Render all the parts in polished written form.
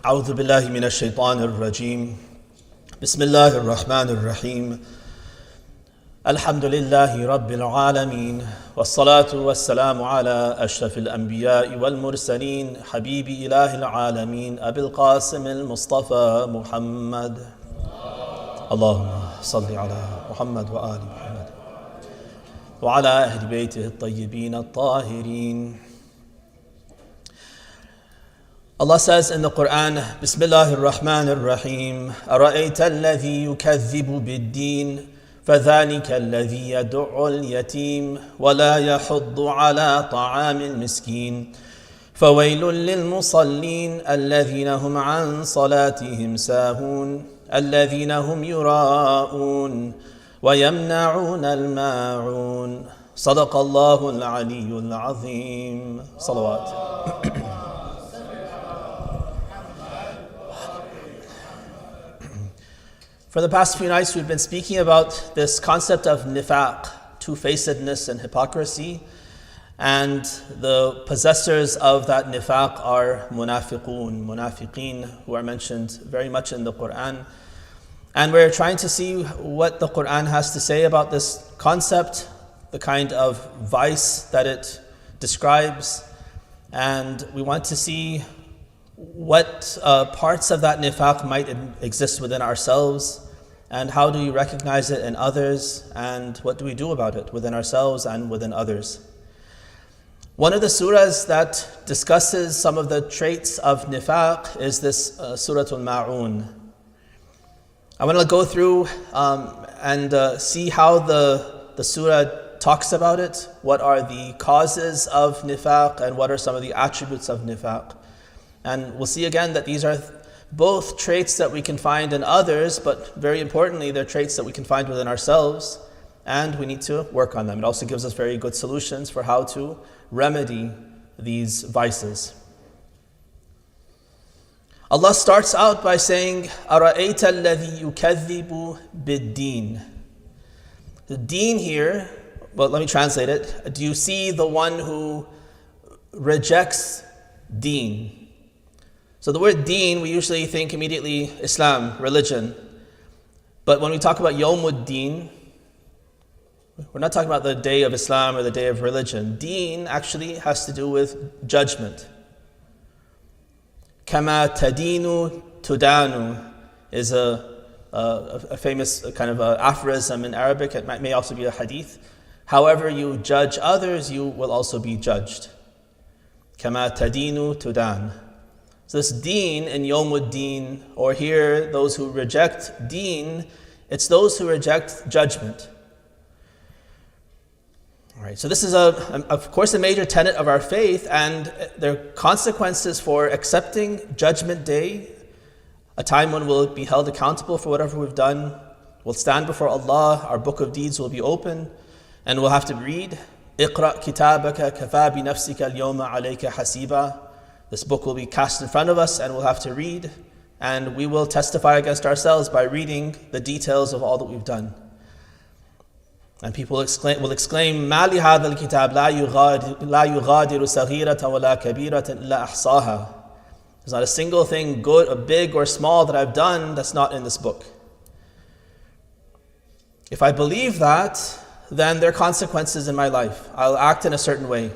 أعوذ بالله من الشيطان الرجيم بسم الله الرحمن الرحيم الحمد لله رب العالمين والصلاة والسلام على أشرف الأنبياء والمرسلين حبيب إله العالمين أبي القاسم المصطفى محمد اللهم صل على محمد وآل محمد وعلى أهل بيته الطيبين الطاهرين. Allah says in the Quran, Bismillahir Rahmanir Rahim, أَرَأَيْتَ الَّذِي يُكَذِّبُ بِالدِّينِ فَذَلِكَ الَّذِي يَدُعُّ الْيَتِيمَ وَلَا يَحُضُّ عَلَى طَعَامِ الْمِسْكِينِ فَوَيْلٌ لِلْمُصَلِّينَ الَّذِينَ هُمْ عَنْ صَلَاتِهِمْ سَاهُونَ الَّذِينَ هُمْ يُرَاءُونَ وَيَمْنَعُونَ الْمَاعُونَ صدق الله العلي العظيم. صلوات. For the past few nights, we've been speaking about this concept of nifaq, two-facedness and hypocrisy. And the possessors of that nifaq are munafiqeen, who are mentioned very much in the Quran. And we're trying to see what the Quran has to say about this concept, the kind of vice that it describes. And we want to see what parts of that nifaq might exist within ourselves, and how do we recognize it in others, and what do we do about it within ourselves and within others. One of the surahs that discusses some of the traits of nifaq is this Surah Al-Ma'un. I want to go through and see how the surah talks about it, what are the causes of nifaq, and what are some of the attributes of nifaq. And we'll see again that these are both traits that we can find in others, but very importantly, they're traits that we can find within ourselves, and we need to work on them. It also gives us very good solutions for how to remedy these vices. Allah starts out by saying, أَرَأَيْتَ الَّذِي يُكَذِّبُ بِالدِّينِ. The deen here, well, let me translate it. Do you see the one who rejects deen? So the word deen, we usually think immediately Islam, religion. But when we talk about Yawmuddin, we're not talking about the day of Islam or the day of religion. Deen actually has to do with judgment. Kama tadinu tudanu is a famous kind of aphorism in Arabic. It may also be a hadith. However you judge others, you will also be judged. Kama tadinu tudan. So this deen in Yawmuddin, or here those who reject deen, it's those who reject judgment. All right, so this is of course a major tenet of our faith, and there are consequences for accepting Judgment Day, a time when we'll be held accountable for whatever we've done. We'll stand before Allah, our book of deeds will be open, and we'll have to read, اقرأ كتابك كفى بنفسك اليوم عليك حسيبا. This book will be cast in front of us, and we'll have to read, and we will testify against ourselves by reading the details of all that we've done. And people will exclaim, مَا لِهَذَا الْكِتَابِ لَا يُغَادِرُ صَغِيرَةً وَلَا كَبِيرَةً إِلَّا أَحْصَاهَا. There's not a single thing, good or big or small, that I've done that's not in this book. If I believe that, then there are consequences in my life. I'll act in a certain way.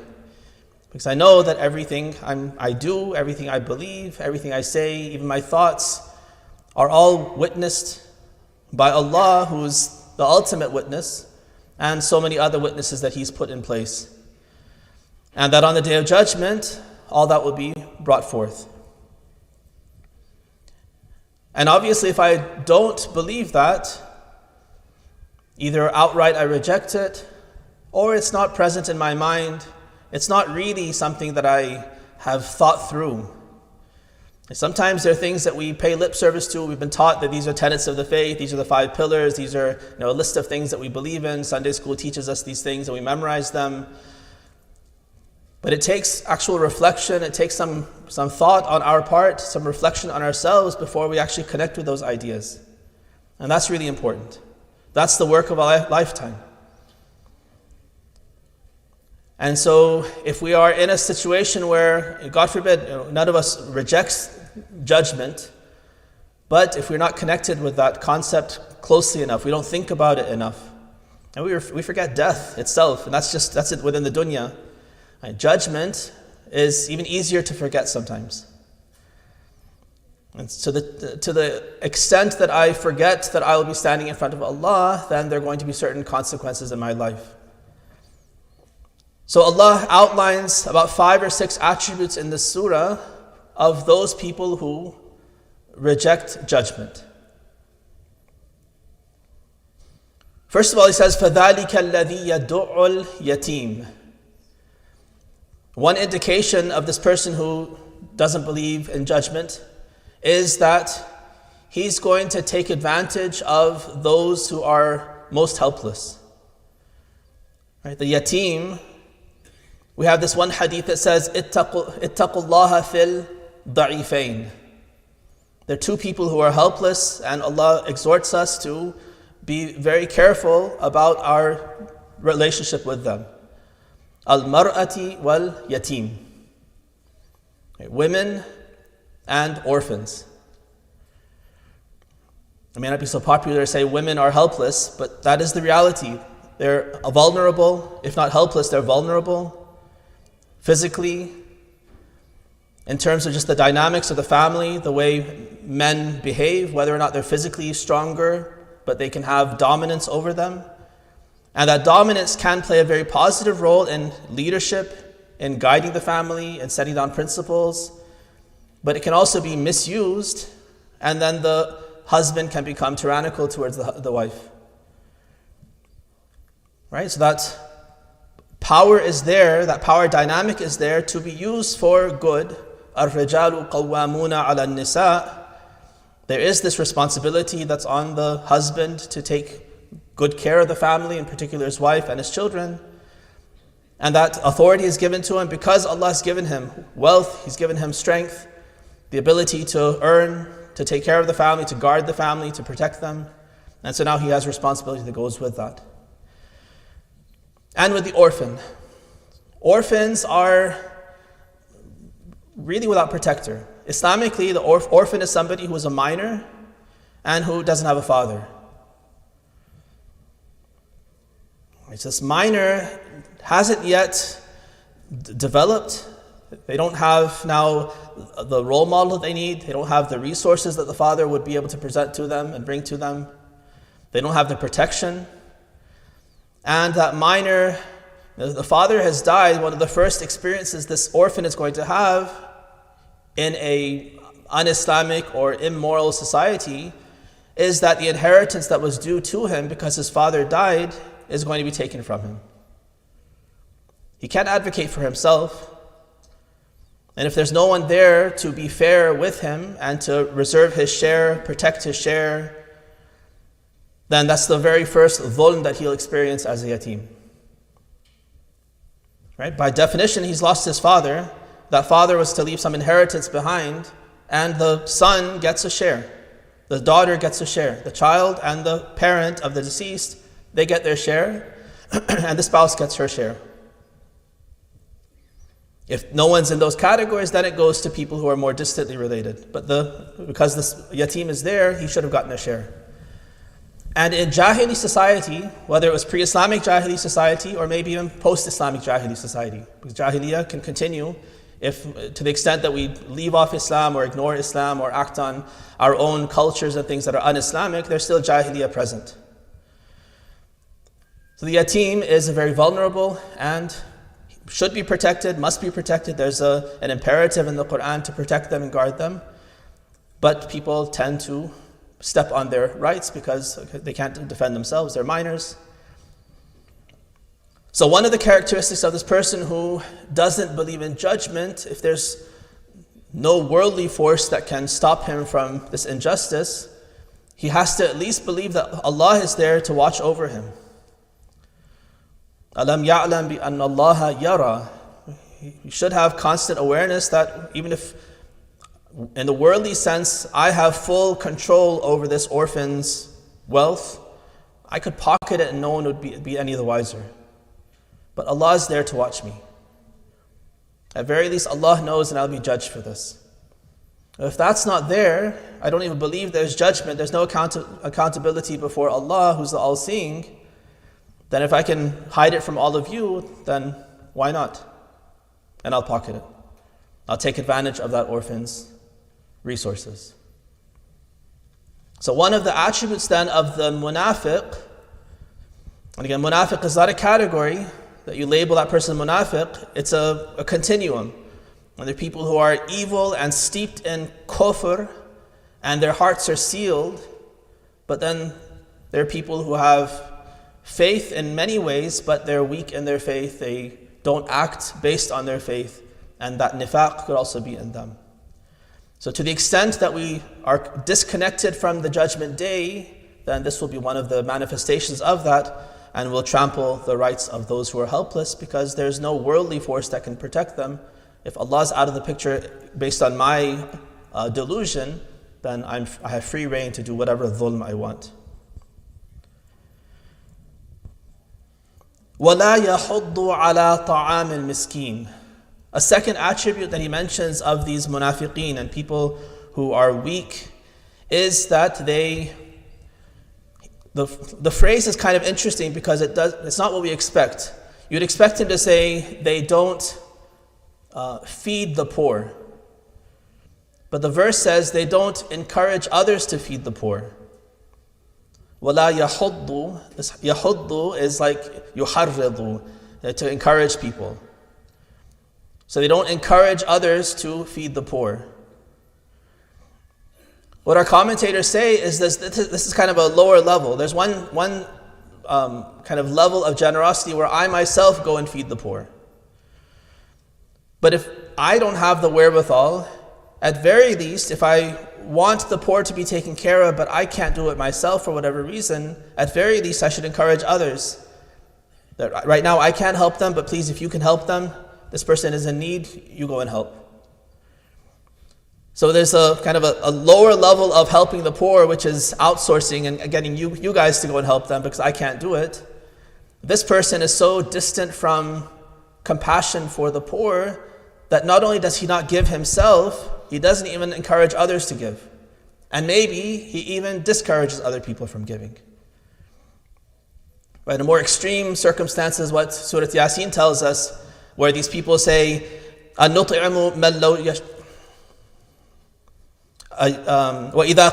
Because I know that everything I do, everything I believe, everything I say, even my thoughts, are all witnessed by Allah, who's the ultimate witness, and so many other witnesses that He's put in place. And that on the Day of Judgment, all that will be brought forth. And obviously, if I don't believe that, either outright I reject it, or it's not present in my mind, it's not really something that I have thought through. Sometimes there are things that we pay lip service to. We've been taught that these are tenets of the faith, these are the 5 pillars, these are a list of things that we believe in. Sunday school teaches us these things and we memorize them. But it takes actual reflection, it takes some thought on our part, some reflection on ourselves before we actually connect with those ideas. And that's really important. That's the work of a lifetime. And so if we are in a situation where, God forbid, none of us rejects judgment, but if we're not connected with that concept closely enough, we don't think about it enough, and we forget death itself, and that's it within the dunya. And judgment is even easier to forget sometimes. And to the extent that I forget that I will be standing in front of Allah, then there are going to be certain consequences in my life. So Allah outlines about 5 or 6 attributes in this surah of those people who reject judgment. First of all, He says, فَذَلِكَ الَّذِي يَدُعُّ الْيَتِيمِ. One indication of this person who doesn't believe in judgment is that he's going to take advantage of those who are most helpless. Right? The yatim, we have this one hadith that says, اتقوا الله في الضعيفين. There are 2 people who are helpless, and Allah exhorts us to be very careful about our relationship with them. Al-mar'ati wal-yatim. Women and orphans. It may not be so popular to say women are helpless, but that is the reality. They're vulnerable. If not helpless, they're vulnerable physically, in terms of just the dynamics of the family, the way men behave, whether or not they're physically stronger, but they can have dominance over them. And that dominance can play a very positive role in leadership, in guiding the family, and setting down principles. But it can also be misused, and then the husband can become tyrannical towards the wife. Right? So that power is there, that power dynamic is there to be used for good. الرجال قوامون على النساء. There is this responsibility that's on the husband to take good care of the family, in particular his wife and his children. And that authority is given to him because Allah has given him wealth, He's given him strength, the ability to earn, to take care of the family, to guard the family, to protect them. And so now he has responsibility that goes with that. And with the orphan. Orphans are really without protector. Islamically, the orphan is somebody who is a minor and who doesn't have a father. It's this minor hasn't yet developed. They don't have now the role model that they need. They don't have the resources that the father would be able to present to them and bring to them. They don't have the protection. And that minor, the father has died. One of the first experiences this orphan is going to have in a un-Islamic or immoral society is that the inheritance that was due to him because his father died is going to be taken from him. He can't advocate for himself. And if there's no one there to be fair with him and to reserve his share, protect his share, then that's the very first dhulm that he'll experience as a yatim. Right? By definition, he's lost his father. That father was to leave some inheritance behind, and the son gets a share. The daughter gets a share. The child and the parent of the deceased, they get their share, and the spouse gets her share. If no one's in those categories, then it goes to people who are more distantly related. But because this yatim is there, he should have gotten a share. And in Jahili society, whether it was pre-Islamic Jahili society or maybe even post-Islamic Jahili society, because Jahiliyyah can continue if, to the extent that we leave off Islam or ignore Islam or act on our own cultures and things that are un-Islamic, there's still Jahiliyyah present. So the yatim is very vulnerable and should be protected, must be protected. There's an imperative in the Quran to protect them and guard them. But people tend to step on their rights because they can't defend themselves. They're minors. So one of the characteristics of this person who doesn't believe in judgment, if there's no worldly force that can stop him from this injustice, he has to at least believe that Allah is there to watch over him. Alam ya'lam bi anna Allah yara. He should have constant awareness that even if in the worldly sense I have full control over this orphan's wealth, I could pocket it and no one would be any the wiser. but Allah is there to watch me. At very least, Allah knows and I'll be judged for this. If that's not there, I don't even believe there's judgment, there's no accountability before Allah, who's the all-seeing, then if I can hide it from all of you, then why not? And I'll pocket it. I'll take advantage of that orphan's resources. So one of the attributes then of the munafiq, and again, munafiq is not a category that you label that person munafiq, it's a continuum. And there are people who are evil and steeped in kufr, and their hearts are sealed, but then there are people who have faith in many ways, but they're weak in their faith, they don't act based on their faith, and that nifaq could also be in them. So to the extent that we are disconnected from the judgment day, then this will be one of the manifestations of that, and will trample the rights of those who are helpless, because there's no worldly force that can protect them. If Allah is out of the picture based on my delusion, then I have free reign to do whatever dhulm I want. وَلَا يَحُضُّ عَلَىٰ طَعَامِ الْمِسْكِينِ. A second attribute that he mentions of these munafiqeen and people who are weak is that the phrase is kind of interesting because it's not what we expect. You'd expect him to say they don't feed the poor. But the verse says they don't encourage others to feed the poor. وَلَا يَحُضُّ. Yahuddu is like yuharridu, to encourage people. So they don't encourage others to feed the poor. What our commentators say is this is kind of a lower level. There's one kind of level of generosity where I myself go and feed the poor. But if I don't have the wherewithal, at very least, if I want the poor to be taken care of, but I can't do it myself for whatever reason, at very least I should encourage others. That right now I can't help them, but please, if you can help them, this person is in need, you go and help. So there's a kind of a lower level of helping the poor, which is outsourcing and getting you guys to go and help them because I can't do it. This person is so distant from compassion for the poor that not only does he not give himself, he doesn't even encourage others to give. And maybe he even discourages other people from giving. Right, in more extreme circumstances, what Surah Yasin tells us, where these people say, وَإِذَا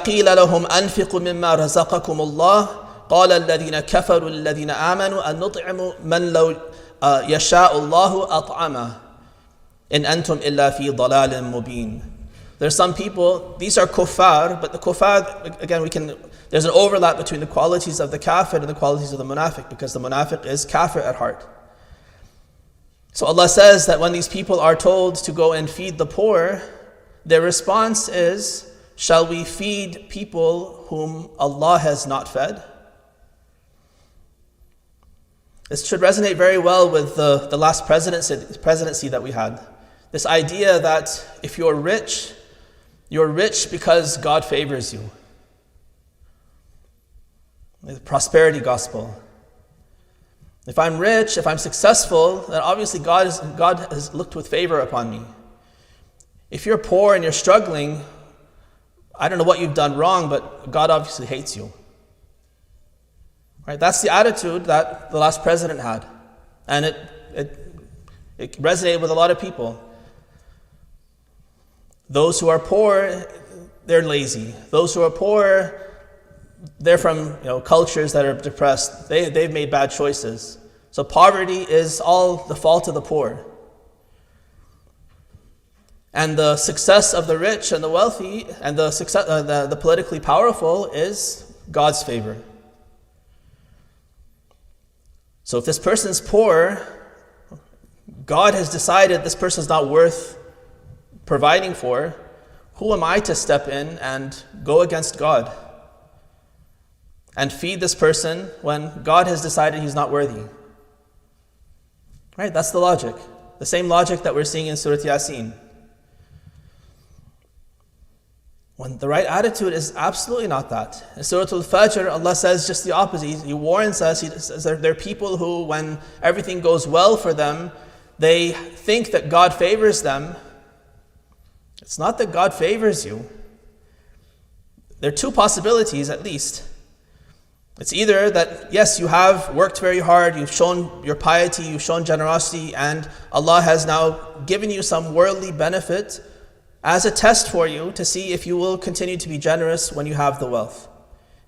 قِيلَ لَهُمْ أَنْفِقُوا مِمَّا رَزَقَكُمُ اللَّهُ قَالَ الَّذِينَ كَفَرُوا الَّذِينَ آمَنُوا أَنُطْعِمُ مَنْ لَوْ يَشَاءُ اللَّهُ أَطْعَمَهُ إِنْ أَنْتُمْ إِلَّا فِي ضَلَالٍ مُبِينٍ. There's some people, these are kuffar, but the kuffar, again, there's an overlap between the qualities of the kafir and the qualities of the munafiq, because the munafiq is kafir at heart. So Allah says that when these people are told to go and feed the poor, their response is, shall we feed people whom Allah has not fed? This should resonate very well with the last presidency that we had. This idea that if you're rich because God favors you. The prosperity gospel. If I'm rich, if I'm successful, then obviously God has looked with favor upon me. If you're poor and you're struggling, I don't know what you've done wrong, but God obviously hates you. Right? That's the attitude that the last president had. And it resonated with a lot of people. Those who are poor, they're lazy. Those who are poor, they're from cultures that are depressed. They've made bad choices. So poverty is all the fault of the poor. And the success of the rich and the wealthy and the politically powerful is God's favor. So if this person's poor, God has decided this person's not worth providing for. Who am I to step in and go against God and feed this person when God has decided he's not worthy? Right? That's the logic. The same logic that we're seeing in Surah Yasin. When the right attitude is absolutely not that. In Surah Al-Fajr, Allah says just the opposite. He warns us. He says that there are people who, when everything goes well for them, they think that God favors them. It's not that God favors you. There are two possibilities at least. It's either that, yes, you have worked very hard, you've shown your piety, you've shown generosity, and Allah has now given you some worldly benefit as a test for you to see if you will continue to be generous when you have the wealth.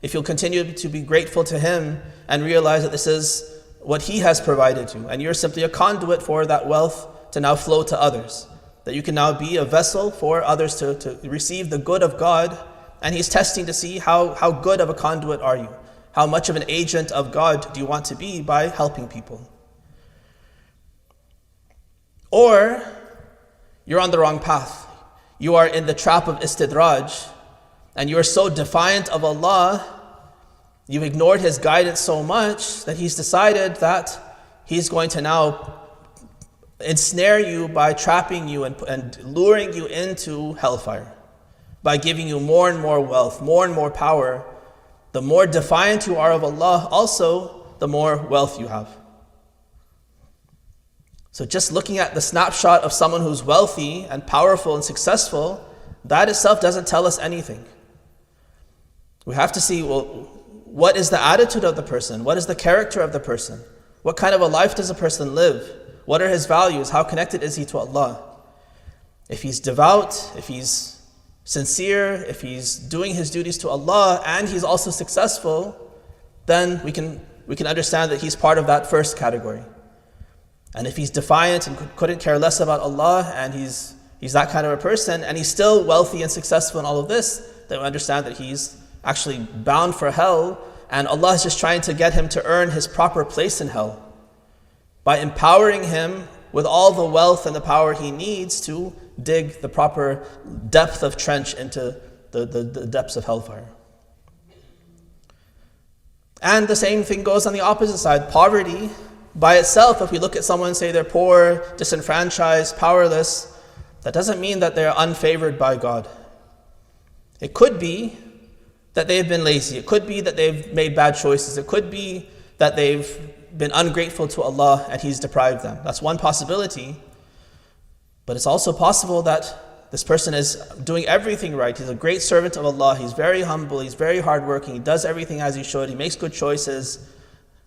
If you'll continue to be grateful to Him and realize that this is what He has provided you, and you're simply a conduit for that wealth to now flow to others. That you can now be a vessel for others to receive the good of God, and He's testing to see how good of a conduit are you. How much of an agent of God do you want to be by helping people? Or you're on the wrong path. You are in the trap of istidraj, and you are so defiant of Allah, you've ignored His guidance so much that He's decided that He's going to now ensnare you by trapping you and luring you into hellfire, by giving you more and more wealth, more and more power. The more defiant you are of Allah, also, the more wealth you have. So just looking at the snapshot of someone who's wealthy and powerful and successful, that itself doesn't tell us anything. We have to see, well, what is the attitude of the person? What is the character of the person? What kind of a life does a person live? What are his values? How connected is he to Allah? If he's devout, if he's sincere, if he's doing his duties to Allah and he's also successful, then we can understand that he's part of that first category. And if he's defiant and couldn't care less about Allah, and he's that kind of a person, and he's still wealthy and successful in all of this, then we understand that he's actually bound for hell, and Allah is just trying to get him to earn his proper place in hell by empowering him with all the wealth and the power he needs to dig the proper depth of trench into the depths of hellfire. And the same thing goes on the opposite side. Poverty by itself, if we look at someone and say they're poor, disenfranchised, powerless, that doesn't mean that they're unfavored by God. It could be that they've been lazy. It could be that they've made bad choices. It could be that they've been ungrateful to Allah and He's deprived them. That's one possibility. But it's also possible that this person is doing everything right. He's a great servant of Allah. He's very humble. He's very hardworking. He does everything as he should. He makes good choices.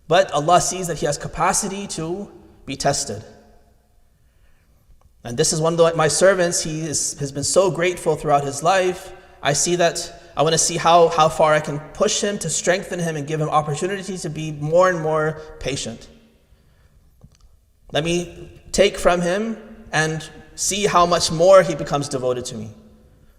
But Allah sees that he has capacity to be tested. And this is one of my servants. He has been so grateful throughout his life. I want to see how far I can push him, to strengthen him and give him opportunity to be more and more patient. Let me take from him and see how much more he becomes devoted to me.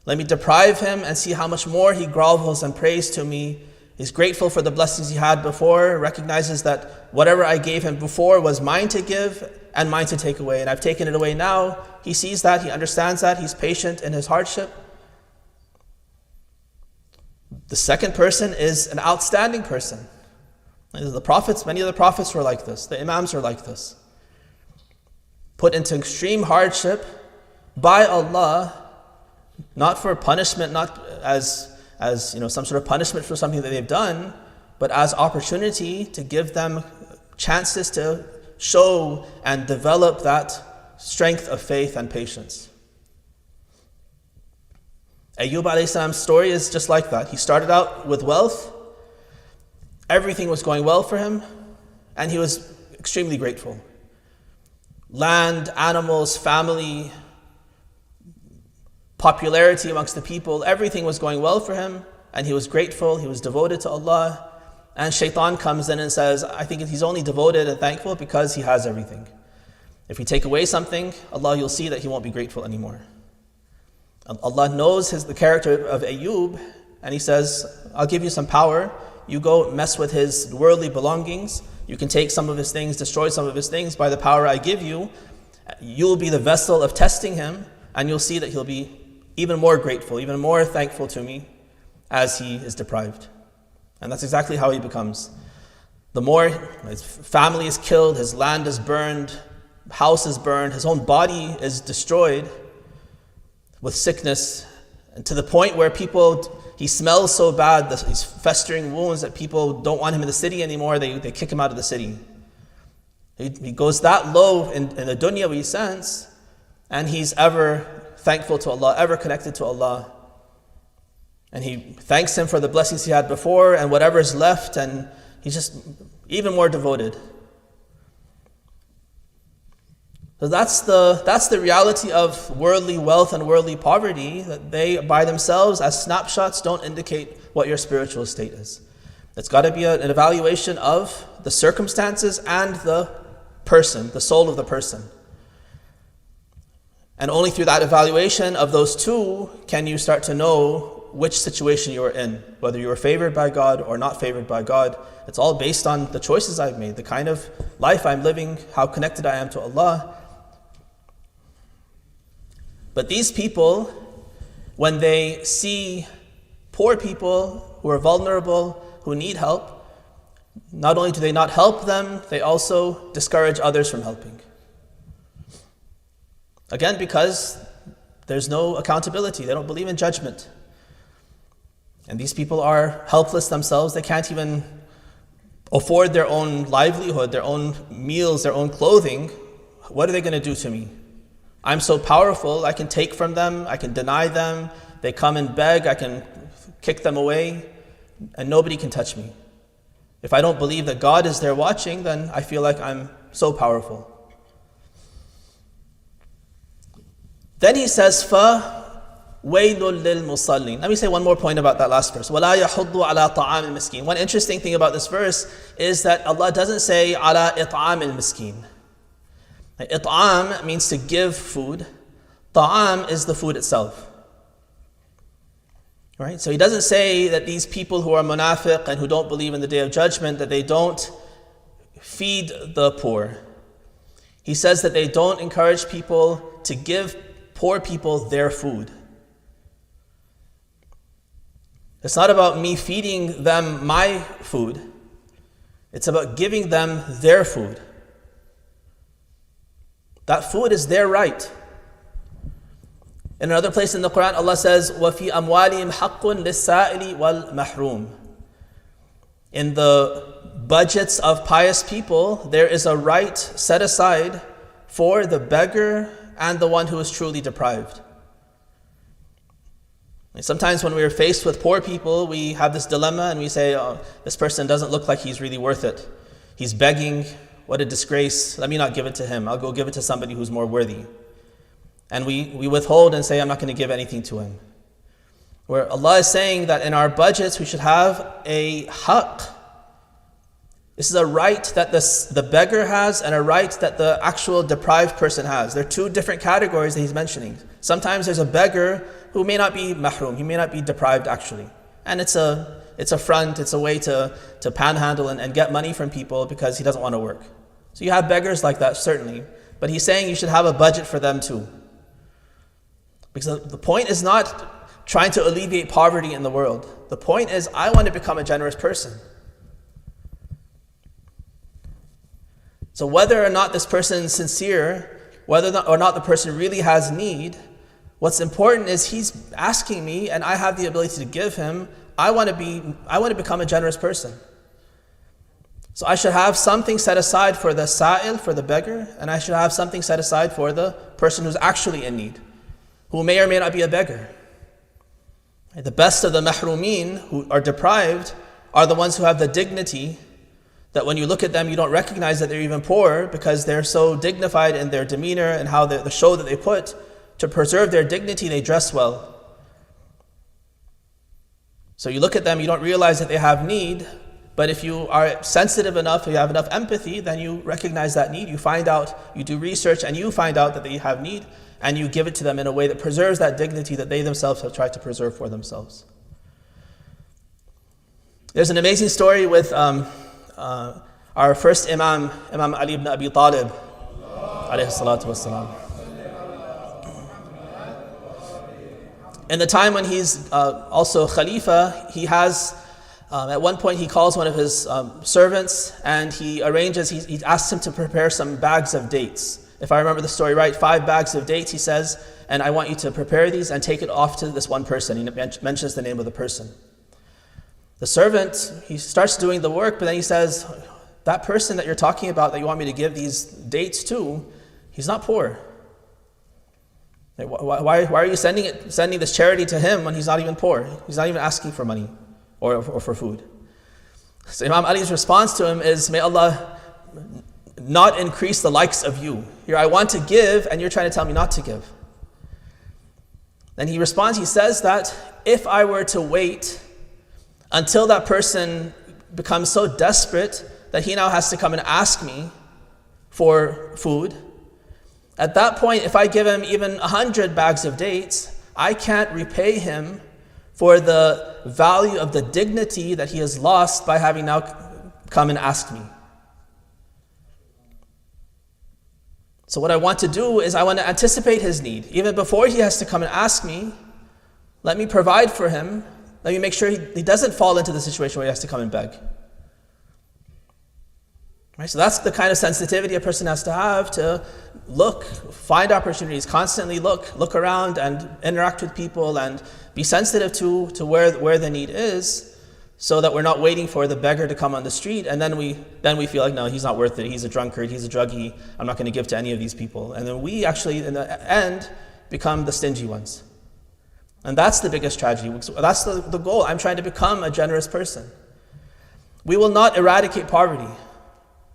Let me deprive him and see how much more he grovels and prays to me. He's grateful for the blessings he had before, recognizes that whatever I gave him before was mine to give and mine to take away, and I've taken it away now. He sees that, he understands that, he's patient in his hardship. The second person is an outstanding person. The prophets, many of the prophets were like this. The imams were like this. Put into extreme hardship by Allah, not for punishment, not as some sort of punishment for something that they've done, but as opportunity to give them chances to show and develop that strength of faith and patience. Ayyub alayhi salam's story is just like that. He started out with wealth, everything was going well for him, and he was extremely grateful. Land, animals, family, popularity amongst the people, everything was going well for him, and he was grateful, he was devoted to Allah. And shaitan comes in and says, I think he's only devoted and thankful because he has everything. If we take away something, Allah, you'll see that he won't be grateful anymore. Allah knows the character of Ayyub, and He says, I'll give you some power. You go mess with his worldly belongings. You can take some of his things, destroy some of his things by the power I give you. You'll be the vessel of testing him, and you'll see that he'll be even more grateful, even more thankful to me as he is deprived. And that's exactly how he becomes. The more his family is killed, his land is burned, house is burned, his own body is destroyed with sickness And to the point where he smells so bad, these festering wounds, that people don't want him in the city anymore. They kick him out of the city. He goes that low in the dunyawi sense, and he's ever thankful to Allah, ever connected to Allah. And he thanks Him for the blessings he had before and whatever is left, and he's just even more devoted. So that's the reality of worldly wealth and worldly poverty, that they by themselves as snapshots don't indicate what your spiritual state is. It's got to be an evaluation of the circumstances and the person, the soul of the person. And only through that evaluation of those two can you start to know which situation you are in, whether you are favored by God or not favored by God. It's all based on the choices I've made, the kind of life I'm living, how connected I am to Allah. But these people, when they see poor people who are vulnerable, who need help, not only do they not help them, they also discourage others from helping. Again, because there's no accountability. They don't believe in judgment. And these people are helpless themselves. They can't even afford their own livelihood, their own meals, their own clothing. What are they going to do to me? I'm so powerful, I can take from them, I can deny them. They come and beg, I can kick them away, and nobody can touch me. If I don't believe that God is there watching, then I feel like I'm so powerful. Then he says, فَوَيْلٌ لِلْمُصَلِّينَ. Let me say one more point about that last verse. وَلَا يَحُضُّ عَلَىٰ طَعَامِ الْمِسْكِينَ. One interesting thing about this verse is that Allah doesn't say عَلَىٰ إِطْعَامِ الْمِسْكِينَ. It'am means to give food. Ta'am is the food itself. Right? So he doesn't say that these people who are munafiq and who don't believe in the Day of Judgment, that they don't feed the poor. He says that they don't encourage people to give poor people their food. It's not about me feeding them my food. It's about giving them their food. That food is their right. In another place in the Quran, Allah says, وَفِي أَمْوَالِهِمْ حَقٌّ لِلسَّائِلِ وَالْمَحْرُومِ. In the budgets of pious people, there is a right set aside for the beggar and the one who is truly deprived. And sometimes when we are faced with poor people, we have this dilemma and we say, oh, this person doesn't look like he's really worth it. He's begging. What a disgrace. Let me not give it to him. I'll go give it to somebody who's more worthy. And we withhold and say, I'm not going to give anything to him. Where Allah is saying that in our budgets we should have a haqq. This is a right that the beggar has and a right that the actual deprived person has. There are two different categories that he's mentioning. Sometimes there's a beggar who may not be mahrum, he may not be deprived actually. And it's a front, it's a way to panhandle and get money from people because he doesn't want to work. So you have beggars like that, certainly. But he's saying you should have a budget for them too. Because the point is not trying to alleviate poverty in the world. The point is, I want to become a generous person. So whether or not this person is sincere, whether or not the person really has need, what's important is he's asking me and I have the ability to give him. I want to become a generous person. So I should have something set aside for the sa'il, for the beggar, and I should have something set aside for the person who's actually in need, who may or may not be a beggar. The best of the mahrumeen, who are deprived, are the ones who have the dignity that when you look at them, you don't recognize that they're even poor because they're so dignified in their demeanor and how the show that they put. To preserve their dignity, they dress well. So you look at them, you don't realize that they have need. But if you are sensitive enough, if you have enough empathy, then you recognize that need. You find out, you do research, and you find out that they have need, and you give it to them in a way that preserves that dignity that they themselves have tried to preserve for themselves. There's an amazing story with our first Imam Ali ibn Abi Talib, alayhi salatu wassalam. In the time when he's also Khalifa, he has at one point he calls one of his servants and he asks him to prepare some bags of dates. if I remember the story right, 5 bags of dates, he says, and I want you to prepare these and take it off to this one person. He mentions the name of the person. The servant, he starts doing the work, but then he says, that person that you're talking about that you want me to give these dates to, he's not poor. Why are you sending this charity to him when he's not even poor? He's not even asking for money or for food. So Imam Ali's response to him is, may Allah not increase the likes of you. Here I want to give and you're trying to tell me not to give. Then he responds, he says that if I were to wait until that person becomes so desperate that he now has to come and ask me for food, at that point, if I give him even 100 bags of dates, I can't repay him for the value of the dignity that he has lost by having now come and ask me. So what I want to do is I want to anticipate his need. Even before he has to come and ask me, let me provide for him. Let me make sure he doesn't fall into the situation where he has to come and beg. Right? So that's the kind of sensitivity a person has to have to look, find opportunities, constantly look around and interact with people and be sensitive to where the need is, so that we're not waiting for the beggar to come on the street and then we feel like, no, he's not worth it, he's a drunkard, he's a druggie, I'm not going to give to any of these people. And then we actually, in the end, become the stingy ones. And that's the biggest tragedy. That's the goal. I'm trying to become a generous person. We will not eradicate poverty.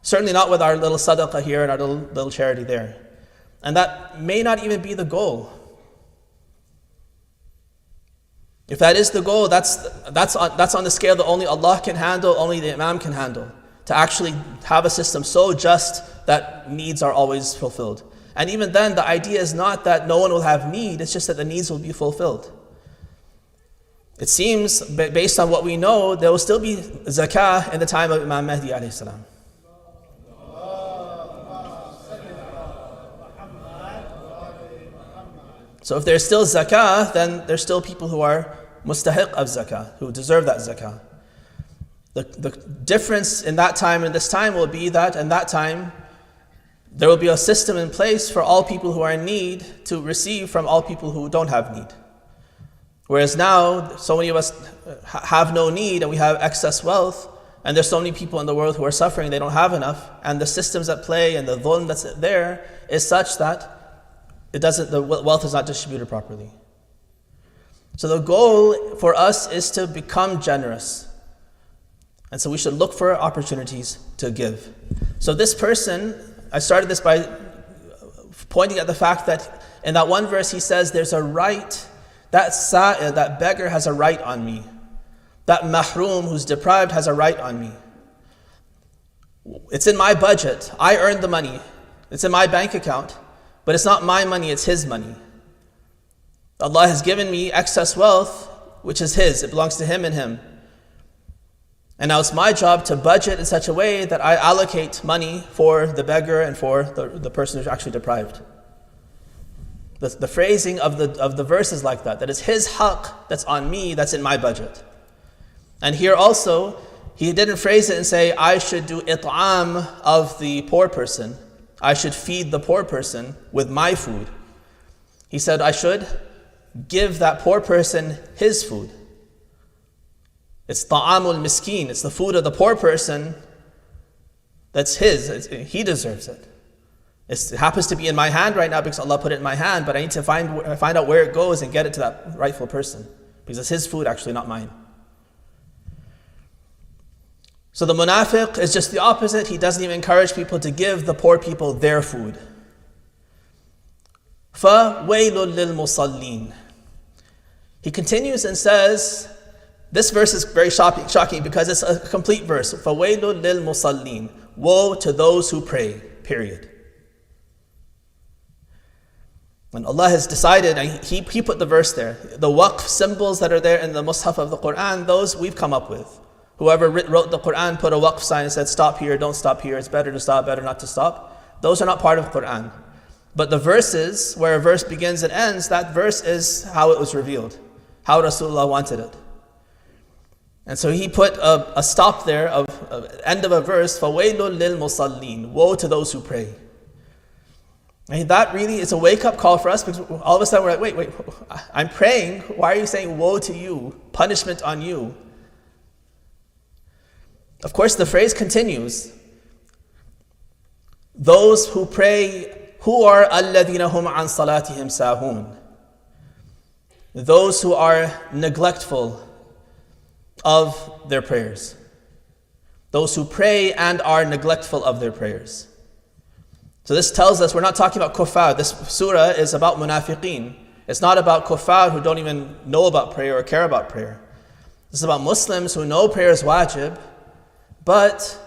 Certainly not with our little sadaqah here and our little charity there. And that may not even be the goal. If that is the goal, that's on the scale that only Allah can handle, only the Imam can handle. To actually have a system so just that needs are always fulfilled. And even then, the idea is not that no one will have need, it's just that the needs will be fulfilled. It seems, based on what we know, there will still be zakah in the time of Imam Mahdi alayhi salam. So if there's still zakah, then there's still people who are mustahiq of zakah, who deserve that zakah. The difference in that time and this time will be that in that time, there will be a system in place for all people who are in need to receive from all people who don't have need. Whereas now, so many of us have no need and we have excess wealth, and there's so many people in the world who are suffering, they don't have enough, and the systems at play and the dhulm that's there is such that the wealth is not distributed properly. So the goal for us is to become generous. And so we should look for opportunities to give. So this person, I started this by pointing at the fact that in that one verse he says there's a right, that beggar has a right on me. That mahroom who's deprived has a right on me. It's in my budget. I earned the money. It's in my bank account. But it's not my money, it's his money. Allah has given me excess wealth, which is his. It belongs to him and him. And now it's my job to budget in such a way that I allocate money for the beggar and for the person who's actually deprived. The phrasing of the verse is like that it's his haqq that's on me, that's in my budget. And here also, he didn't phrase it and say, I should do it'am of the poor person. I should feed the poor person with my food. He said, I should give that poor person his food. It's ta'amul miskin. It's the food of the poor person that's his. He deserves it. It happens to be in my hand right now because Allah put it in my hand, but I need to find out where it goes and get it to that rightful person. Because it's his food, actually, not mine. So the munafiq is just the opposite. He doesn't even encourage people to give the poor people their food. فَوَيْلٌ لِلْمُصَلِّينَ. He continues and says, this verse is very shocking because it's a complete verse. فَوَيْلٌ لِلْمُصَلِّينَ. Woe to those who pray, period. And Allah has decided, and He put the verse there. The waqf symbols that are there in the mushaf of the Quran, those we've come up with. Whoever wrote the Quran put a waqf sign and said, stop here, don't stop here, it's better to stop, better not to stop. Those are not part of the Quran. But the verses, where a verse begins and ends, that verse is how it was revealed, how Rasulullah wanted it. And so he put a stop there of end of a verse, فَوَيْلٌ لِلْمُصَلِّينَ. Woe to those who pray. And that really is a wake-up call for us, because all of a sudden we're like, wait, I'm praying. Why are you saying woe to you, punishment on you? Of course, the phrase continues. Those who pray, who are alladhina hum an salatihim sahun. Those who are neglectful of their prayers. Those who pray and are neglectful of their prayers. So this tells us we're not talking about kuffar. This surah is about munafiqeen. It's not about kuffar who don't even know about prayer or care about prayer. This is about Muslims who know prayer is wajib, but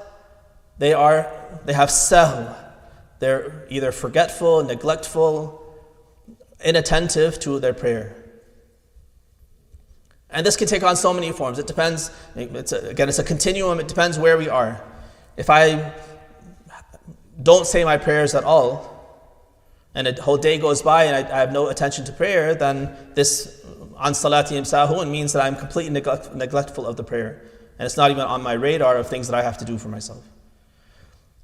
they have sahu. They're either forgetful, neglectful, inattentive to their prayer. And this can take on so many forms. It depends. It's a continuum. It depends where we are. If I don't say my prayers at all, and a whole day goes by and I have no attention to prayer, then this an salatihim sahun means that I'm completely neglectful of the prayer. And it's not even on my radar of things that I have to do for myself.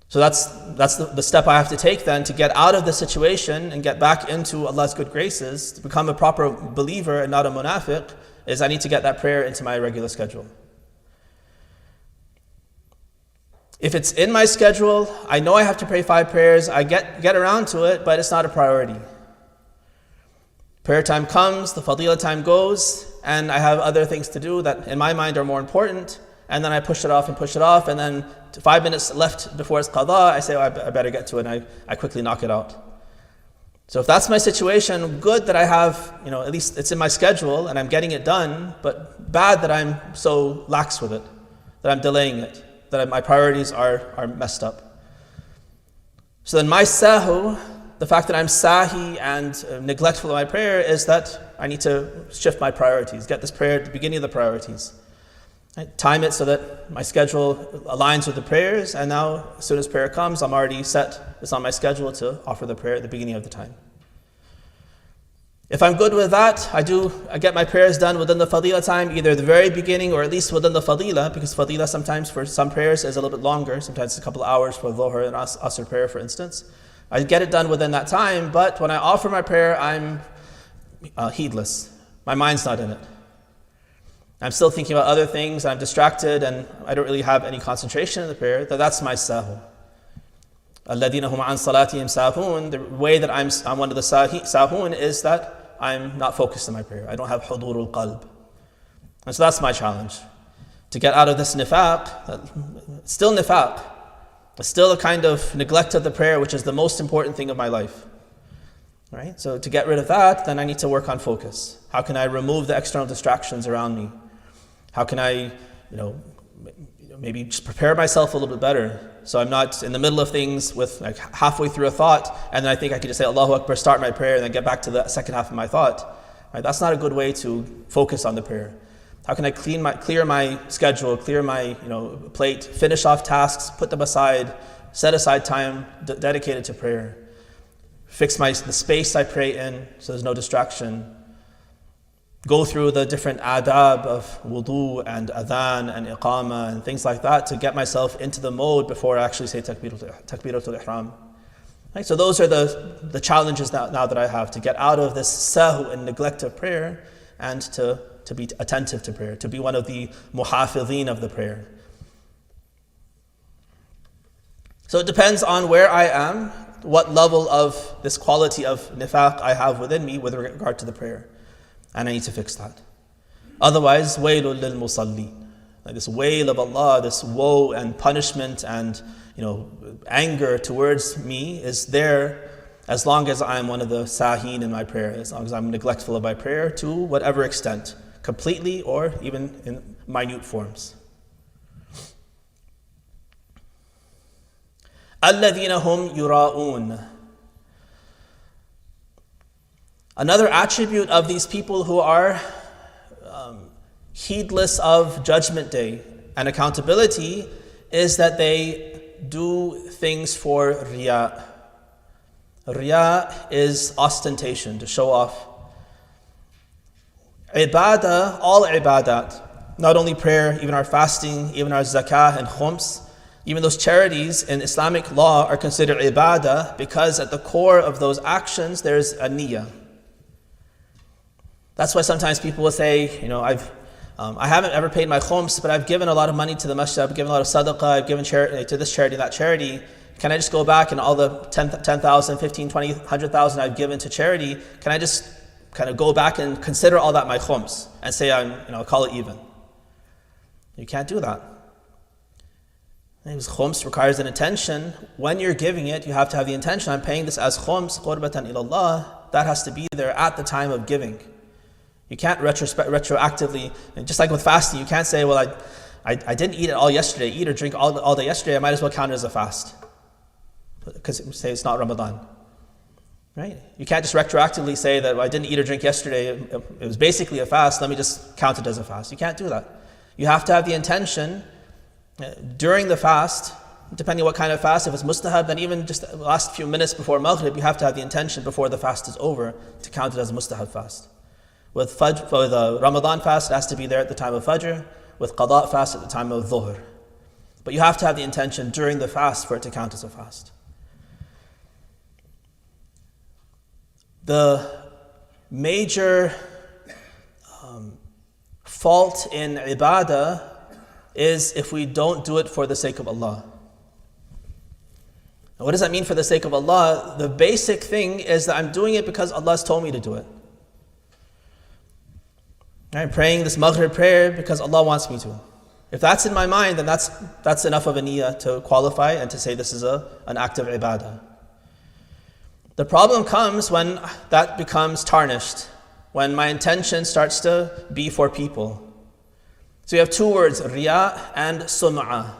So that's the step I have to take then to get out of the situation and get back into Allah's good graces, to become a proper believer and not a munafiq, is I need to get that prayer into my regular schedule. If it's in my schedule, I know I have to pray 5 prayers, I get around to it, but it's not a priority. Prayer time comes, the fadilah time goes, and I have other things to do that in my mind are more important, and then I push it off, and then 5 minutes left before it's qada, I say, I better get to it, and I quickly knock it out. So if that's my situation, good that I have, at least it's in my schedule and I'm getting it done, but bad that I'm so lax with it, that I'm delaying it, that my priorities are messed up. So then my sahu, the fact that I'm sahi and neglectful of my prayer, is that I need to shift my priorities, get this prayer at the beginning of the priorities. Right? Time it so that my schedule aligns with the prayers, and now as soon as prayer comes, I'm already set. It's on my schedule to offer the prayer at the beginning of the time. If I'm good with that, I get my prayers done within the fadilah time, either the very beginning or at least within the fadilah, because fadilah sometimes for some prayers is a little bit longer, sometimes it's a couple of hours for dhuhr and asr prayer, for instance. I get it done within that time, but when I offer my prayer, I'm heedless. My mind's not in it. I'm still thinking about other things, I'm distracted, and I don't really have any concentration in the prayer. That's my sahu. Alladhina hum an salatihim sahun. The way that I'm one of the sahun is that I'm not focused in my prayer. I don't have hudurul qalb. And so that's my challenge. To get out of this nifaq, it's still nifaq. It's still a kind of neglect of the prayer, which is the most important thing of my life. Right? So to get rid of that, then I need to work on focus. How can I remove the external distractions around me? How can I, maybe just prepare myself a little bit better, so I'm not in the middle of things with like halfway through a thought, and then I think I could just say Allahu Akbar, start my prayer, and then get back to the second half of my thought. Right? That's not a good way to focus on the prayer. How can I clear my schedule, clear my plate, finish off tasks, put them aside, set aside time dedicated to prayer, fix the space I pray in so there's no distraction. Go through the different adab of wudu and adhan and iqama and things like that to get myself into the mode before I actually say takbiratul ihram. Right? So those are the challenges now that I have, to get out of this sahu and neglect of prayer, and to be attentive to prayer, to be one of the muhafidhin of the prayer. So it depends on where I am, what level of this quality of nifaq I have within me with regard to the prayer. And I need to fix that. Otherwise, wailul lil musallin. Like this wail of Allah, this woe and punishment and anger towards me is there as long as I'm one of the sahin in my prayer, as long as I'm neglectful of my prayer to whatever extent, completely or even in minute forms. Alladhina hum yura'un. Another attribute of these people who are heedless of Judgment Day and accountability is that they do things for riya. Riya is ostentation, to show off. Ibadah, all ibadat, not only prayer, even our fasting, even our zakah and khums, Even those charities in Islamic law are considered ibadah because at the core of those actions there's a niyyah. That's why sometimes people will say, I haven't ever paid my khums, but I've given a lot of money to the masjid, I've given a lot of sadaqah, I've given charity to this charity, that charity. Can I just go back and all the 10,000, 15, 20, 100,000 I've given to charity, can I just kind of go back and consider all that my khums and say I'll call it even? You can't do that. Because khums requires an intention. When you're giving it, you have to have the intention. I'm paying this as khums, qurbatan ilallah. That has to be there at the time of giving. You can't retroactively, and just like with fasting, you can't say, well, I didn't eat it all yesterday, eat or drink all day yesterday, I might as well count it as a fast. Because say it's not Ramadan. Right? You can't just retroactively say that I didn't eat or drink yesterday, it was basically a fast, let me just count it as a fast. You can't do that. You have to have the intention during the fast, depending on what kind of fast. If it's mustahab, then even just the last few minutes before Maghrib, you have to have the intention before the fast is over to count it as a mustahab fast. With a Ramadan fast, it has to be there at the time of Fajr. With Qada fast, at the time of Dhuhr. But you have to have the intention during the fast for it to count as a fast. The major fault in ibadah is if we don't do it for the sake of Allah. And what does that mean for the sake of Allah? The basic thing is that I'm doing it because Allah has told me to do it. I'm praying this Maghrib prayer because Allah wants me to. If that's in my mind, then that's enough of a niyyah to qualify and to say this is an act of ibadah. The problem comes when that becomes tarnished, when my intention starts to be for people. So you have two words, riya and sum'ah.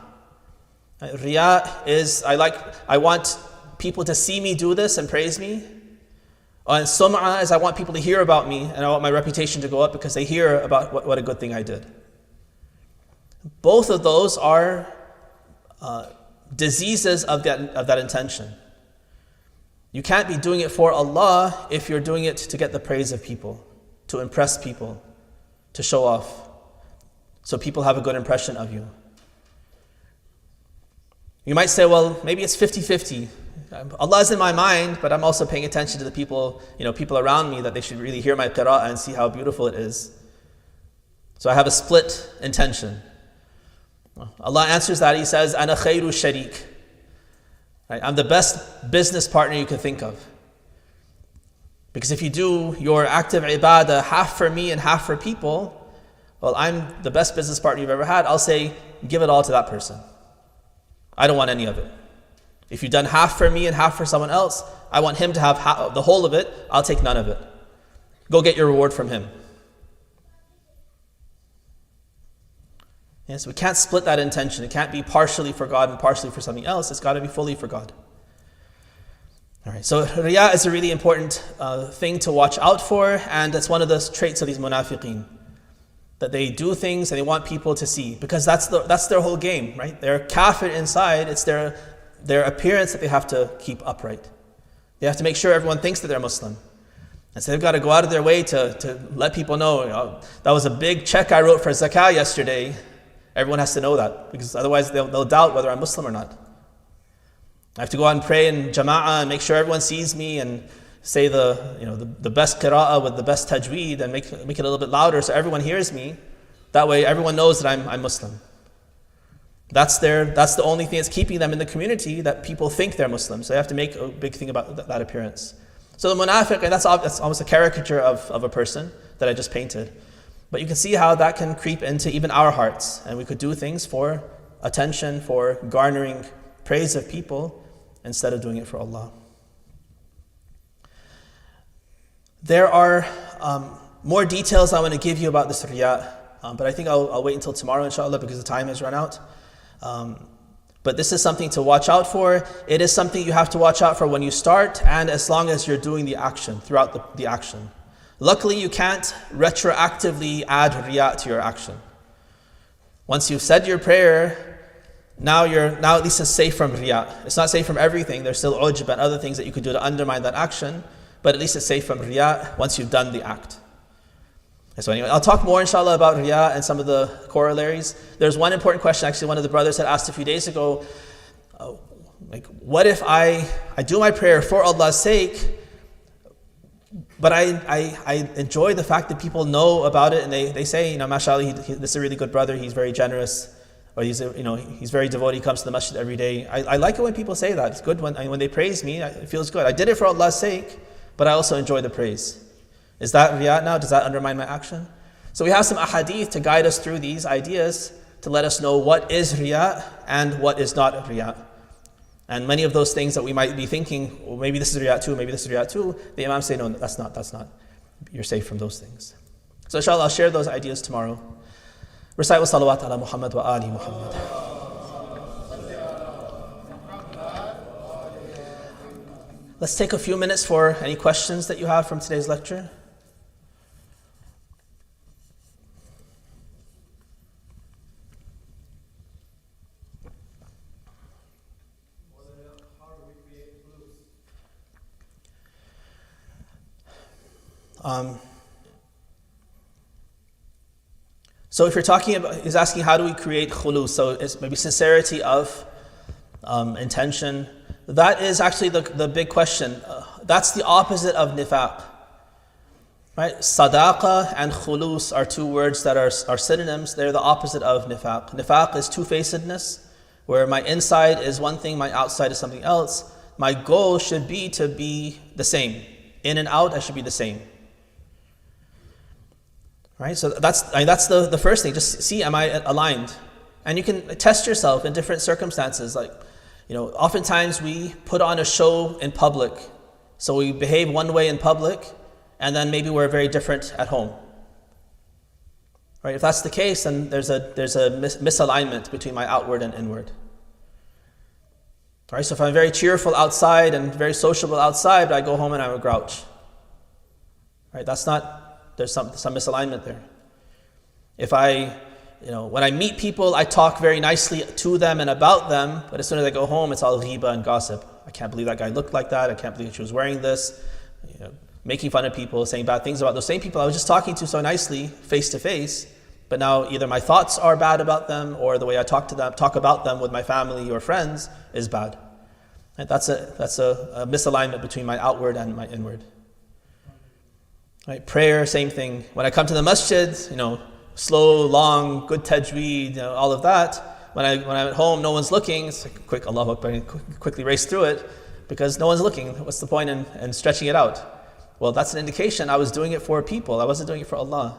Riya is, I want people to see me do this and praise me. And sum'ah is I want people to hear about me and I want my reputation to go up because they hear about what a good thing I did. Both of those are diseases of that intention. You can't be doing it for Allah if you're doing it to get the praise of people, to impress people, to show off, so people have a good impression of you. You might say, well, maybe it's 50-50. Allah is in my mind, but I'm also paying attention to the people around me, that they should really hear my qira'ah and see how beautiful it is. So I have a split intention. Allah answers that, He says, Ana khayru sharik. Right? I'm the best business partner you could think of. Because if you do your act of ibadah half for me and half for people, well, I'm the best business partner you've ever had. I'll say, give it all to that person. I don't want any of it. If you've done half for me and half for someone else, I want him to have the whole of it. I'll take none of it. Go get your reward from him. So we can't split that intention. It can't be partially for God and partially for something else. It's got to be fully for God. All right. So riya is a really important thing to watch out for, and it's one of the traits of these munafiqeen, that they do things and they want people to see, because that's their whole game, right? They're kafir inside. It's their appearance that they have to keep upright. They have to make sure everyone thinks that they're Muslim. And so they've got to go out of their way to let people know, that was a big check I wrote for zakah yesterday. Everyone has to know that, because otherwise they'll doubt whether I'm Muslim or not. I have to go out and pray in jama'ah and make sure everyone sees me and say the best qira'ah with the best tajweed and make it a little bit louder so everyone hears me. That way everyone knows that I'm Muslim. That's the only thing that's keeping them in the community, that people think they're Muslim. So they have to make a big thing about that appearance. So the munafiq, and that's almost a caricature of a person that I just painted. But you can see how that can creep into even our hearts, and we could do things for attention, for garnering praise of people, instead of doing it for Allah. There are more details I want to give you about this riya, but I think I'll wait until tomorrow, inshallah, because the time has run out. But this is something to watch out for. It is something you have to watch out for when you start, and as long as you're doing the action, throughout the action. Luckily, you can't retroactively add riya to your action. Once you've said your prayer, now at least it's safe from riya. It's not safe from everything. There's still ujb and other things that you could do to undermine that action, but at least it's safe from riya once you've done the act. So anyway, I'll talk more inshallah about Riya and some of the corollaries. There's one important question actually one of the brothers had asked a few days ago, like what if I do my prayer for Allah's sake, but I enjoy the fact that people know about it and they say, mashallah, this is a really good brother, he's very generous, or he's very devoted, he comes to the masjid every day. I like it when people say that. It's good when they praise me, it feels good. I did it for Allah's sake, but I also enjoy the praise. Is that riya now? Does that undermine my action? So we have some ahadith to guide us through these ideas, to let us know what is riya and what is not riya. And many of those things that we might be thinking, well, maybe this is riya too, maybe this is riya too, the imam say, no, that's not. You're safe from those things. So inshallah, I'll share those ideas tomorrow. Recite wa salawat ala Muhammad wa ali Muhammad. Let's take a few minutes for any questions that you have from today's lecture. So if you're talking about, he's asking how do we create khulus, so it's maybe sincerity of intention. That is actually the big question. That's the opposite of nifaq. Right? Sadaqa and khulus are two words that are synonyms. They're the opposite of nifaq. Nifaq is two-facedness, where my inside is one thing, my outside is something else. My goal should be to be the same. In and out, I should be the same. Right? So that's the first thing. Just see, am I aligned? And you can test yourself in different circumstances. Like, oftentimes we put on a show in public. So we behave one way in public, and then maybe we're very different at home. Right? If that's the case, then there's a misalignment between my outward and inward. Right? So if I'm very cheerful outside and very sociable outside, but I go home and I'm a grouch. Right? There's some misalignment there. If when I meet people, I talk very nicely to them and about them, but as soon as I go home, it's all ghiba and gossip. I can't believe that guy looked like that. I can't believe she was wearing this. Making fun of people, saying bad things about those same people I was just talking to so nicely, face to face, but now either my thoughts are bad about them, or the way I talk about them with my family or friends is bad. Right? That's a misalignment between my outward and my inward. Right? Prayer, same thing. When I come to the masjid, slow, long, good tajweed, all of that. When I'm at home, no one's looking. It's like quick Allahu Akbar, quickly race through it because no one's looking. What's the point in stretching it out? Well, that's an indication I was doing it for people. I wasn't doing it for Allah.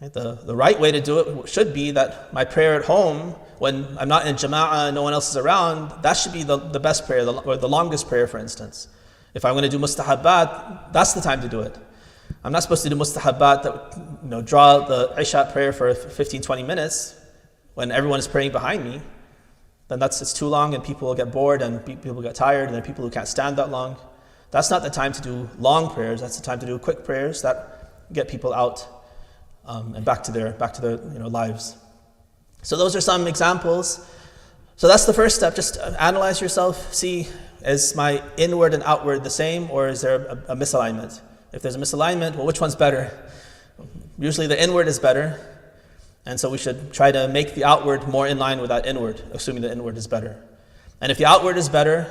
Right? The right way to do it should be that my prayer at home, when I'm not in jama'ah and no one else is around, that should be the best prayer, or the longest prayer, for instance. If I'm going to do mustahabbat, that's the time to do it. I'm not supposed to do mustahabbat that draw the Isha prayer for 15-20 minutes when everyone is praying behind me. Then it's too long and people will get bored and people get tired, and there are people who can't stand that long. That's not the time to do long prayers. That's the time to do quick prayers that get people out and back to their lives. So those are some examples. So that's the first step. Just analyze yourself. See, is my inward and outward the same, or is there a misalignment? If there's a misalignment, well, which one's better? Usually the inward is better, and so we should try to make the outward more in line with that inward, assuming the inward is better. And if the outward is better,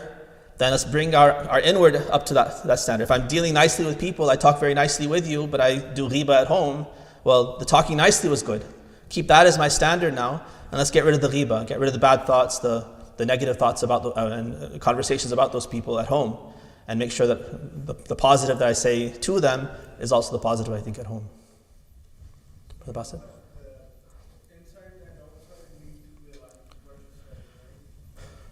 then let's bring our inward up to that standard. If I'm dealing nicely with people, I talk very nicely with you, but I do ghiba at home, well, the talking nicely was good. Keep that as my standard now, and let's get rid of the ghiba, get rid of the bad thoughts, the negative thoughts about and conversations about those people at home, and make sure that the positive that I say to them is also the positive I think at home. Brother Basit? Inside and outside need to be aligned, what you said, right?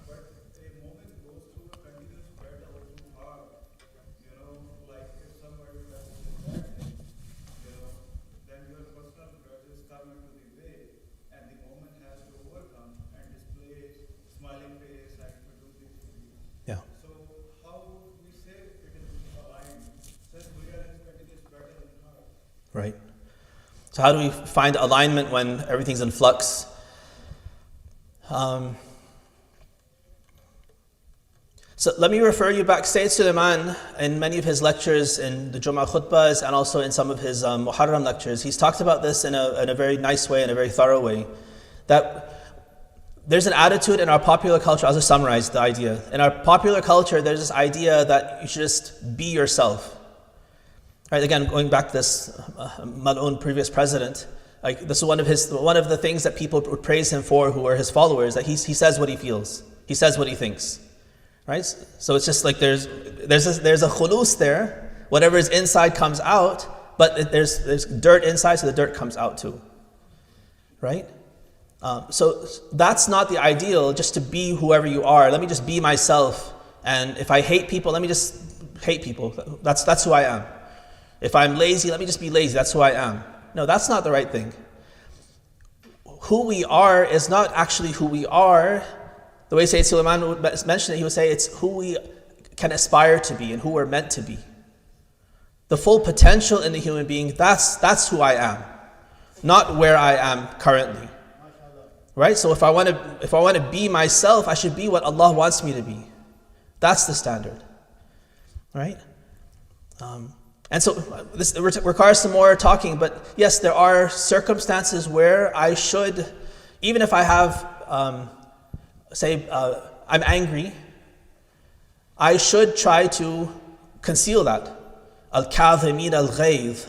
But a moment goes through a continuous battle too hard, like if somebody does something, then your personal grudges come into the way, and the moment has to overcome and display smiling face and to do these things. Yeah. So how would we say it is aligned, since we are in continuous battle in heart? Right. So how do we find alignment when everything's in flux? So let me refer you back. Sayyid Sulaiman, in many of his lectures in the Jum'ah khutbahs and also in some of his Muharram lectures, he's talked about this in a very nice way, in a very thorough way. That there's an attitude in our popular culture. I'll just summarize the idea. In our popular culture, there's this idea that you should just be yourself. Right, again, going back to this Mal'un previous president, like this is one of the things that people would praise him for who are his followers, that he says what he feels. He says what he thinks. Right? So it's just like there's a khulus there. Whatever is inside comes out, but there's dirt inside, so the dirt comes out too. Right? So that's not the ideal, just to be whoever you are. Let me just be myself. And if I hate people, let me just hate people. That's who I am. If I'm lazy, let me just be lazy. That's who I am. No, that's not the right thing. Who we are is not actually who we are. The way Sayyid Sulaiman would mention it, he would say it's who we can aspire to be and who we're meant to be. The full potential in the human being, that's who I am, not where I am currently. Right? So if I want to be myself, I should be what Allah wants me to be. That's the standard. Right? And so this requires some more talking, but yes, there are circumstances where I should, even if I have I'm angry, I should try to conceal that. Al-Kadhimin al-Ghayz.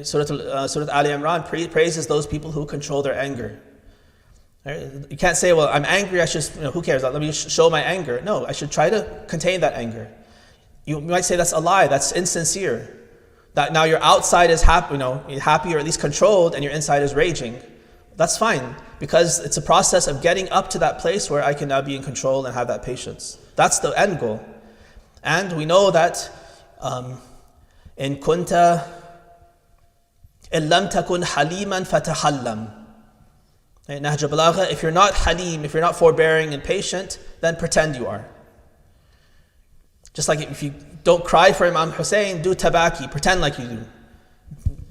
Surah Ali Imran praises those people who control their anger. Right? You can't say, well, I'm angry, I should, who cares? Let me just show my anger. No, I should try to contain that anger. You might say that's a lie, that's insincere. That now your outside is happy, happy or at least controlled, and your inside is raging. That's fine, because it's a process of getting up to that place where I can now be in control and have that patience. That's the end goal. And we know that in kunta illam takun haliman fatahallam. Nahj Balagha, if you're not halim, if you're not forbearing and patient, then pretend you are. Just like if you don't cry for Imam Hussein, do tabaki, pretend like you do.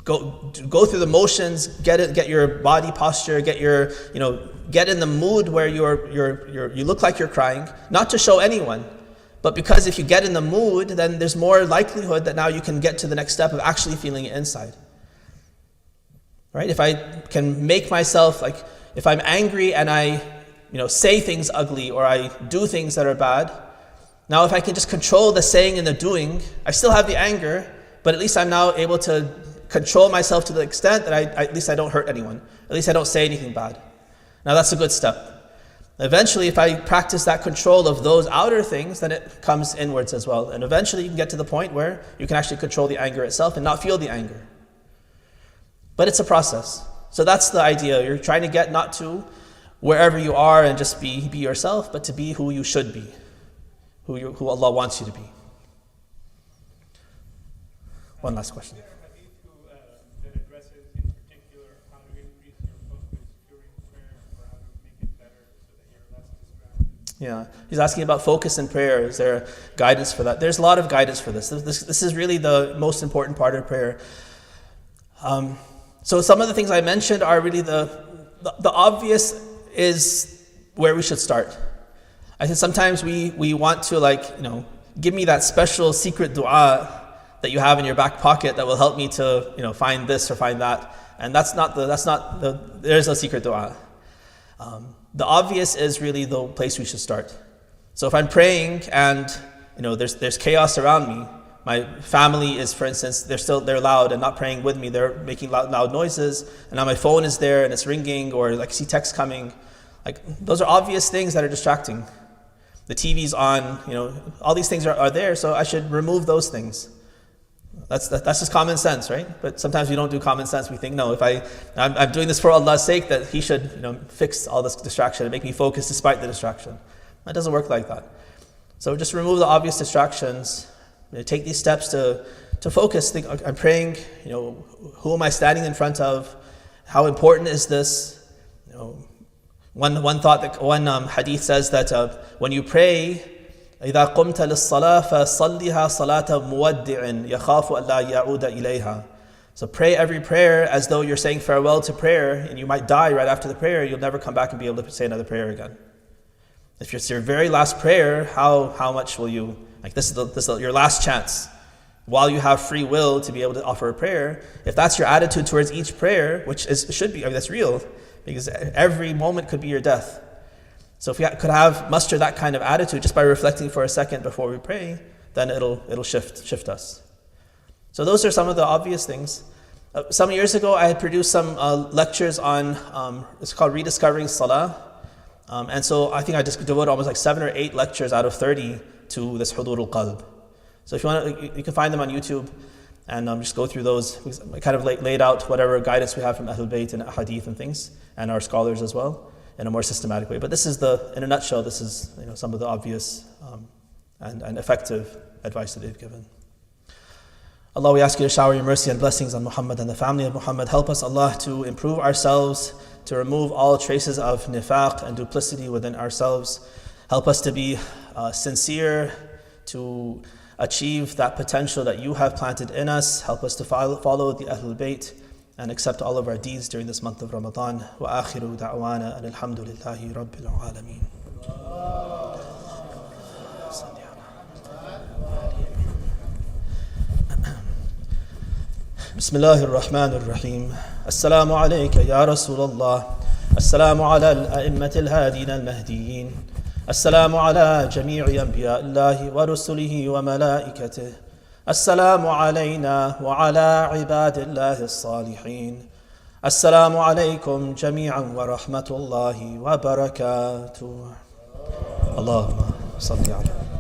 Go through the motions, get your body posture, get in the mood where you look like you're crying, not to show anyone, but because if you get in the mood, then there's more likelihood that now you can get to the next step of actually feeling it inside. Right? If I can make myself, like, if I'm angry and I say things ugly or I do things that are bad, now if I can just control the saying and the doing, I still have the anger, but at least I'm now able to control myself to the extent that at least I don't hurt anyone. At least I don't say anything bad. Now that's a good step. Eventually, if I practice that control of those outer things, then it comes inwards as well. And eventually you can get to the point where you can actually control the anger itself and not feel the anger. But it's a process. So that's the idea. You're trying to get not to wherever you are and just be yourself, but to be who you should be, who Allah wants you to be. One last question. That addresses in particular how to increase your focus during prayer or how to make it better so that you're less distracted. Yeah, he's asking about focus in prayer. Is there guidance for that? There's a lot of guidance for this. This is really the most important part of prayer. So some of the things I mentioned are really the obvious is where we should start. I think sometimes we want to give me that special secret dua that you have in your back pocket that will help me to find this or find that, and there's no secret dua. The obvious is really the place we should start. So if I'm praying and there's chaos around me, my family is, for instance, they're loud and not praying with me, they're making loud noises, and now my phone is there and it's ringing, or I see text coming, those are obvious things that are distracting. The TV's on, all these things are there, so I should remove those things. That's just common sense, right? But sometimes we don't do common sense. We think, no, if I'm doing this for Allah's sake, that He should fix all this distraction and make me focus despite the distraction. That doesn't work like that. So just remove the obvious distractions. Take these steps to focus. Think, I'm praying, who am I standing in front of? How important is this? One thought, that one hadith says that when you pray, إذا قمت للصلاة فصلها صلاة مودع يخاف ألا يعود إليها. So pray every prayer as though you're saying farewell to prayer, and you might die right after the prayer. You'll never come back and be able to say another prayer again. If it's your very last prayer, how much will you, like this is your last chance. While you have free will to be able to offer a prayer, if that's your attitude towards each prayer, which should be, that's real, because every moment could be your death. So if we could muster that kind of attitude just by reflecting for a second before we pray, then it'll shift us. So those are some of the obvious things. Some years ago, I had produced some lectures on, it's called Rediscovering Salah. And so I think I just devoted almost like 7 or 8 lectures out of 30 to this Hudur al-Qalb. So if you want, you can find them on YouTube and just go through those. I kind of laid out whatever guidance we have from Ahlul Bayt and Hadith and things, and our scholars as well, in a more systematic way. But this is in a nutshell, this is some of the obvious and effective advice that they've given. Allah, we ask you to shower your mercy and blessings on Muhammad and the family of Muhammad. Help us, Allah, to improve ourselves, to remove all traces of nifaq and duplicity within ourselves. Help us to be sincere, to achieve that potential that you have planted in us. Help us to follow the Ahlul Bayt and accept all of our deeds during this month of Ramadan. Wa akhiru da'wana and alhamdulillahi rabbil alameen. بسم الله الرحمن الرحيم السلام عليك يا رسول الله السلام على الأئمة الهادين المهديين السلام على جميع أنبياء الله ورسله وملائكته السلام علينا وعلى عباد الله الصالحين السلام عليكم جميعا ورحمة الله وبركاته اللهم صل على